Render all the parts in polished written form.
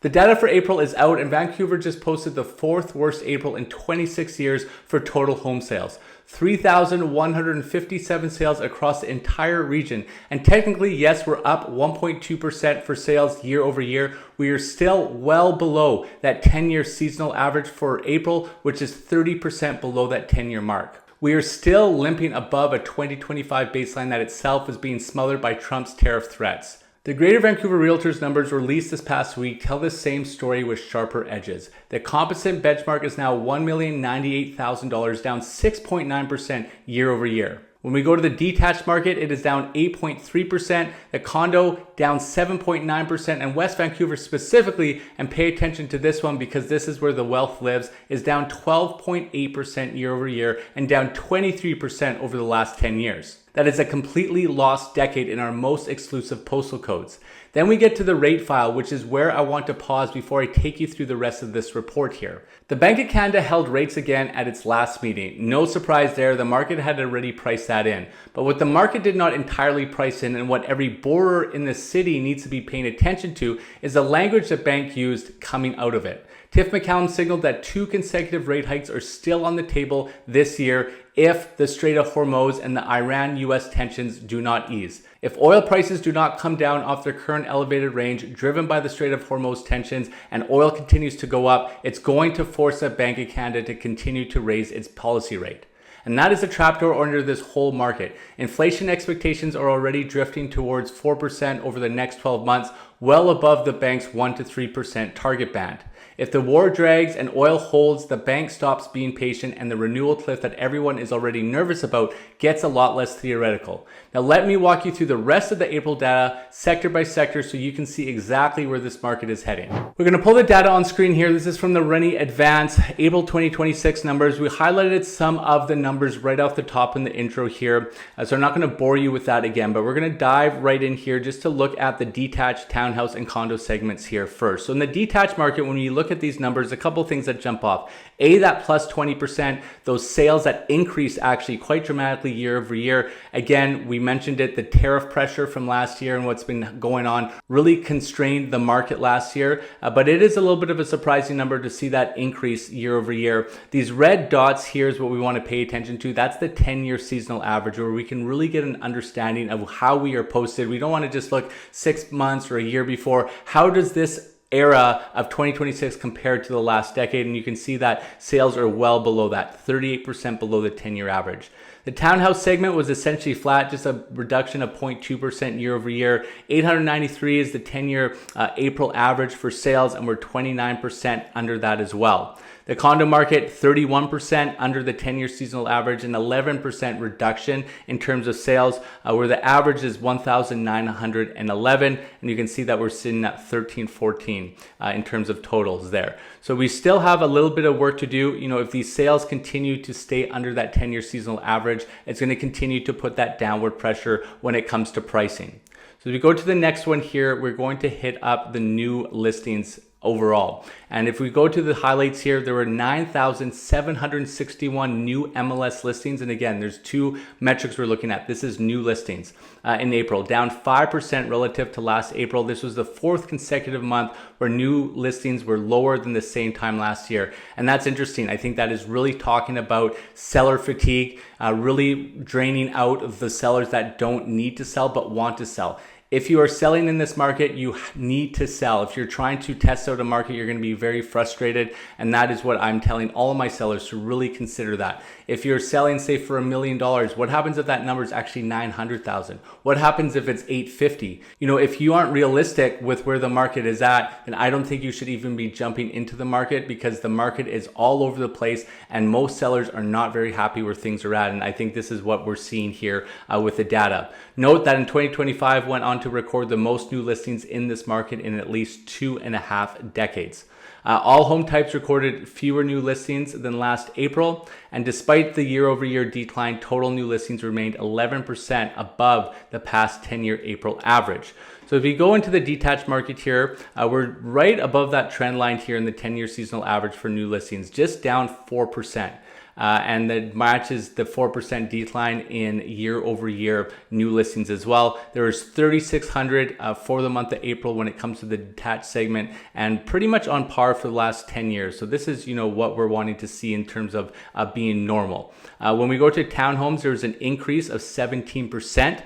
The data for April is out, and Vancouver just posted the fourth worst April in 26 years for total home sales. 3,157 sales across the entire region. And technically, yes, we're up 1.2% for sales year over year. We are still well below that 10-year seasonal average for April, which is 30% below that 10-year mark. We are still limping above a 2025 baseline that itself is being smothered by Trump's tariff threats. The Greater Vancouver Realtors numbers released this past week tell the same story with sharper edges. The composite benchmark is now $1,098,000, down 6.9% year over year. When we go to the detached market, it is down 8.3%, the condo down 7.9%, and West Vancouver specifically, and pay attention to this one because this is where the wealth lives, is down 12.8% year over year and down 23% over the last 10 years. That is a completely lost decade in our most exclusive postal codes. Then we get to the rate file, which is where I want to pause before I take you through the rest of this report here. The Bank of Canada held rates again at its last meeting. No surprise there, the market had already priced that in. But what the market did not entirely price in, and what every borrower in the city needs to be paying attention to, is the language the bank used coming out of it. Tiff McCallum signaled that 2 consecutive rate hikes are still on the table this year if the Strait of Hormuz and the Iran-US tensions do not ease. If oil prices do not come down off their current elevated range driven by the Strait of Hormuz tensions and oil continues to go up, it's going to force the Bank of Canada to continue to raise its policy rate. And that is a trapdoor under this whole market. Inflation expectations are already drifting towards 4% over the next 12 months, well above the bank's 1 to 3% target band. If the war drags and oil holds, the bank stops being patient and the renewal cliff that everyone is already nervous about gets a lot less theoretical. Now let me walk you through the rest of the April data sector by sector so you can see exactly where this market is heading. We're going to pull the data on screen here. This is from the Rennie Advance April 2026 numbers. We highlighted some of the numbers right off the top in the intro here, so I'm not going to bore you with that again, but we're going to dive right in here just to look at the detached townhouse and condo segments here first. So in the detached market, when you look at these numbers, a couple things that jump off. That plus 20%, those sales that increase actually quite dramatically year over year. Again, we mentioned it, the tariff pressure from last year and what's been going on really constrained the market last year, but it is a little bit of a surprising number to see that increase year over year. These red dots here is what we want to pay attention to. That's the 10-year seasonal average where we can really get an understanding of how we are posted. We don't want to just look 6 months or a year before. How does this era of 2026 compared to the last decade? And you can see that sales are well below that, 38% below the 10-year average. The townhouse segment was essentially flat, just a reduction of 0.2% year over year. 893 is the 10-year April average for sales, and we're 29% under that as well. The condo market, 31% under the 10-year seasonal average, and 11% reduction in terms of sales, where the average is 1,911, and you can see that we're sitting at 1314 in terms of totals there. So we still have a little bit of work to do. You know, if these sales continue to stay under that 10-year seasonal average, it's going to continue to put that downward pressure when it comes to pricing. So as we go to the next one here, we're going to hit up the new listings overall. And if we go to the highlights here, there were 9,761 new MLS listings. And again, there's 2 metrics we're looking at. This is new listings in April, down 5% relative to last April. This was the 4th consecutive month where new listings were lower than the same time last year. And that's interesting. I think that is really talking about seller fatigue, really draining out of the sellers that don't need to sell but want to sell. If you are selling in this market, you need to sell. If you're trying to test out a market, you're going to be very frustrated. And that is what I'm telling all of my sellers to really consider that. If you're selling, say, for $1 million, what happens if that number is actually 900,000? What happens if it's 850? You know, if you aren't realistic with where the market is at, then I don't think you should even be jumping into the market, because the market is all over the place and most sellers are not very happy where things are at. And I think this is what we're seeing here with the data. Note that in 2025 went on to record the most new listings in this market in at least 2.5 decades. All home types recorded fewer new listings than last April, and despite the year-over-year decline, total new listings remained 11% above the past 10-year April average. So if we go into the detached market here, we're right above that trend line here in the 10-year seasonal average for new listings, just down 4%. and that matches the 4% decline in year over year new listings as well. There was 3,600 for the month of April when it comes to the detached segment, and pretty much on par for the last 10 years. So this is, what we're wanting to see in terms of being normal. When we go to townhomes, there's an increase of 17%.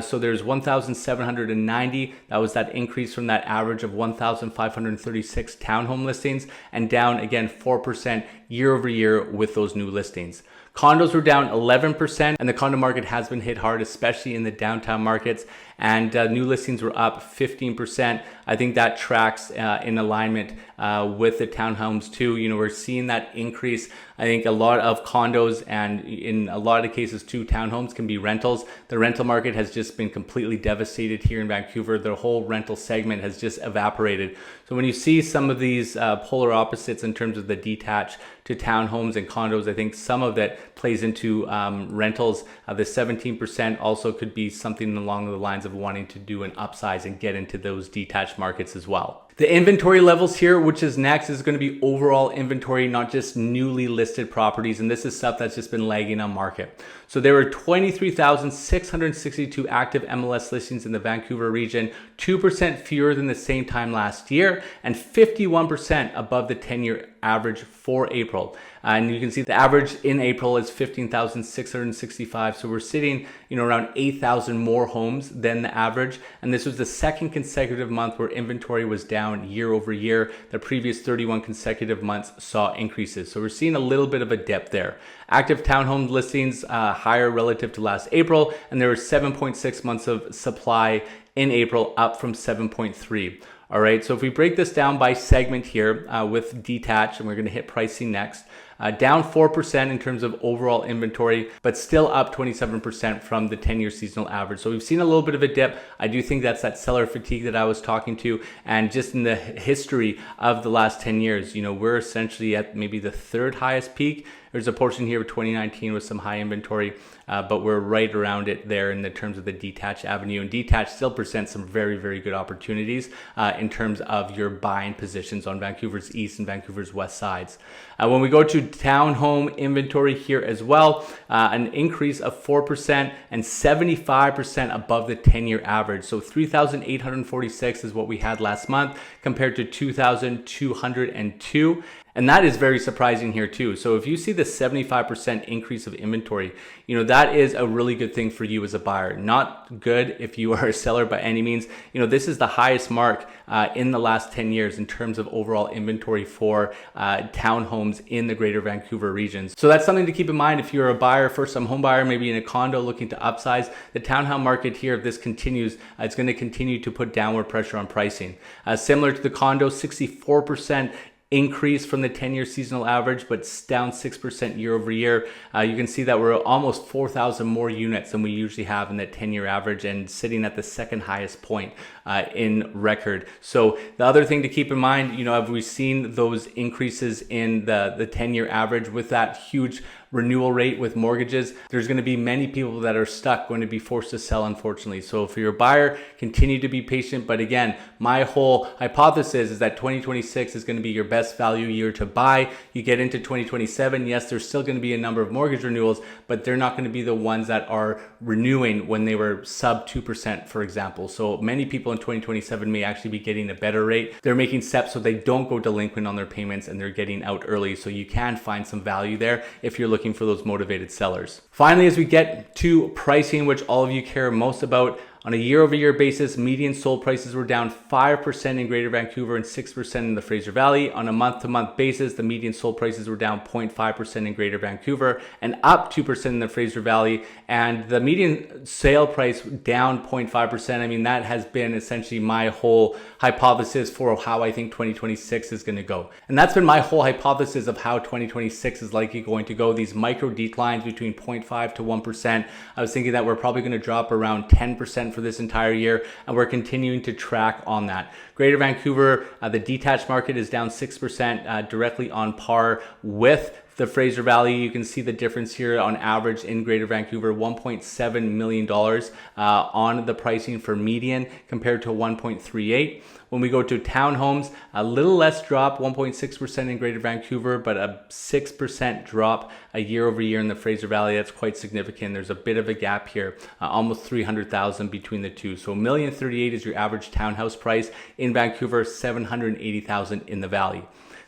So there's 1,790. That was that increase from that average of 1,536 townhome listings, and down again 4% year over year with those new listings. Condos were down 11%, and the condo market has been hit hard, especially in the downtown markets, and new listings were up 15%. I think that tracks in alignment with the townhomes too. We're seeing that increase. I think a lot of condos, and in a lot of cases too, townhomes can be rentals. The rental market has just been completely devastated here in Vancouver. The whole rental segment has just evaporated. So when you see some of these polar opposites in terms of the detached to townhomes and condos, I think some of that plays into rentals. The 17% also could be something along the lines of wanting to do an upsize and get into those detached markets as well. The inventory levels here, which is next, is going to be overall inventory, not just newly listed properties. And this is stuff that's just been lagging on market. So there were 23,662 active MLS listings in the Vancouver region, 2% fewer than the same time last year, and 51% above the 10-year average for April. And you can see the average in April is 15,665. So we're sitting, around 8,000 more homes than the average. And this was the second consecutive month where inventory was down year over year. The previous 31 consecutive months saw increases. So we're seeing a little bit of a dip there. Active townhome listings higher relative to last April, and there were 7.6 months of supply in April, up from 7.3. All right, so if we break this down by segment here with detached, and we're going to hit pricing next, down 4% in terms of overall inventory, but still up 27% from the 10-year seasonal average. So we've seen a little bit of a dip. I do think that's that seller fatigue that I was talking to. And just in the history of the last 10 years, we're essentially at maybe the third highest peak. There's a portion here of 2019 with some high inventory, but we're right around it there in the terms of the detached avenue. And detached still presents some very, very good opportunities in terms of your buying positions on Vancouver's east and Vancouver's west sides. When we go to townhome inventory here as well, an increase of 4% and 75% above the 10-year average. So 3,846 is what we had last month compared to 2,202. And that is very surprising here too. So if you see the 75% increase of inventory, that is a really good thing for you as a buyer. Not good if you are a seller by any means. This is the highest mark in the last 10 years in terms of overall inventory for townhomes in the Greater Vancouver region. So that's something to keep in mind if you're a buyer, first-time home buyer, maybe in a condo looking to upsize. The townhome market here, if this continues, it's going to continue to put downward pressure on pricing. Similar to the condo, 64% increase from the 10-year seasonal average, but down 6% year over year. You can see that we're almost 4,000 more units than we usually have in that 10-year average, and sitting at the second highest point in record. So the other thing to keep in mind, have we seen those increases in the 10-year average with that huge renewal rate with mortgages? There's going to be many people that are stuck, going to be forced to sell, unfortunately. So for your buyer, continue to be patient. But again, my whole hypothesis is that 2026 is going to be your best value year to buy. You get into 2027, yes, there's still going to be a number of mortgage renewals, but they're not going to be the ones that are renewing when they were sub 2%, for example. So many people in 2027 may actually be getting a better rate. They're making steps so they don't go delinquent on their payments, and they're getting out early. So you can find some value there if you're looking for those motivated sellers. Finally, as we get to pricing, which all of you care most about, on a year-over-year basis, median sold prices were down 5% in Greater Vancouver and 6% in the Fraser Valley. On a month-to-month basis, the median sold prices were down 0.5% in Greater Vancouver and up 2% in the Fraser Valley. And the median sale price down 0.5%. I mean, that has been essentially my whole hypothesis for how I think 2026 is going to go. And that's been my whole hypothesis of how 2026 is likely going to go. These micro declines between 0.5 to 1%. I was thinking that we're probably going to drop around 10% for this entire year, and we're continuing to track on that. Greater Vancouver, the detached market is down 6%, directly on par with the Fraser Valley, you can see the difference here on average in Greater Vancouver, $1.7 million on the pricing for median compared to 1.38. When we go to townhomes, a little less drop, 1.6% in Greater Vancouver, but a 6% drop year over year in the Fraser Valley. That's quite significant. There's a bit of a gap here, almost 300,000 between the two. So $1,038,000 is your average townhouse price in Vancouver, 780,000 in the Valley.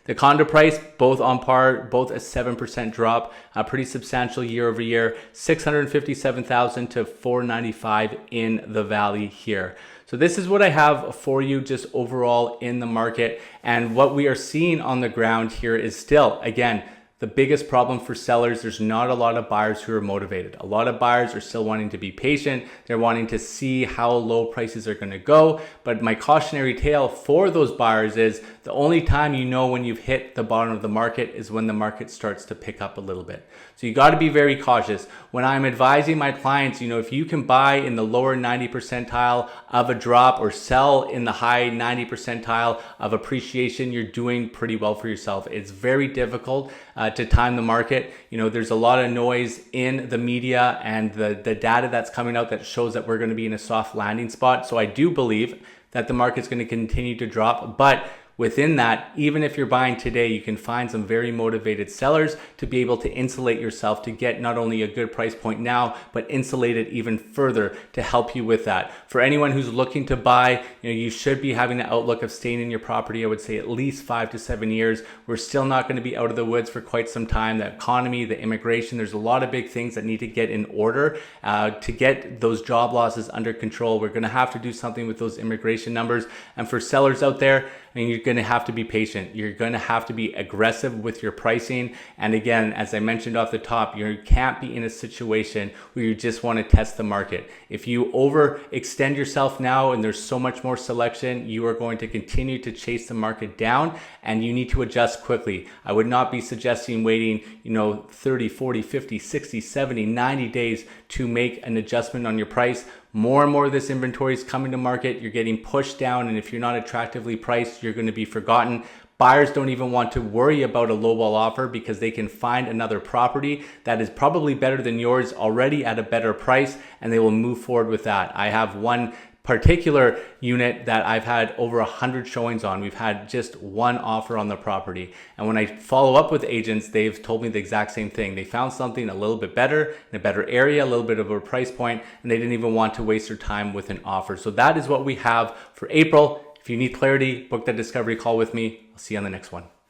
The condo price, both on par, both a 7% drop, pretty substantial year over year, 657,000 to 495 in the Valley here. So this is what I have for you just overall in the market. And what we are seeing on the ground here is still, again, the biggest problem for sellers. There's not a lot of buyers who are motivated. A lot of buyers are still wanting to be patient. They're wanting to see how low prices are going to go. But my cautionary tale for those buyers is the only time you know when you've hit the bottom of the market is when the market starts to pick up a little bit. So you got to be very cautious. When I'm advising my clients, if you can buy in the lower 90 percentile of a drop or sell in the high 90 percentile of appreciation, you're doing pretty well for yourself. It's very difficult to time the market. There's a lot of noise in the media and the data that's coming out that shows that we're going to be in a soft landing spot. So I do believe that the market's going to continue to drop, but within that, even if you're buying today, you can find some very motivated sellers to be able to insulate yourself to get not only a good price point now, but insulate it even further to help you with that. For anyone who's looking to buy, you should be having the outlook of staying in your property, I would say at least 5 to 7 years. We're still not going to be out of the woods for quite some time. The economy, the immigration, there's a lot of big things that need to get in order to get those job losses under control. We're going to have to do something with those immigration numbers. And for sellers out there, you're going to have to be patient. You're going to have to be aggressive with your pricing. And again, as I mentioned off the top, you can't be in a situation where you just want to test the market. If you overextend yourself now and there's so much more selection, you are going to continue to chase the market down and you need to adjust quickly. I would not be suggesting waiting, 30, 40, 50, 60, 70, 90 days to make an adjustment on your price. More and more of this inventory is coming to market. You're getting pushed down, and if you're not attractively priced, you're going to be forgotten. Buyers don't even want to worry about a lowball offer because they can find another property that is probably better than yours already at a better price, and they will move forward with that. I have one particular unit that I've had over 100 showings on. We've had just one offer on the property. And when I follow up with agents, they've told me the exact same thing. They found something a little bit better, in a better area, a little bit of a price point, and they didn't even want to waste their time with an offer. So that is what we have for April. If you need clarity, book that discovery call with me. I'll see you on the next one.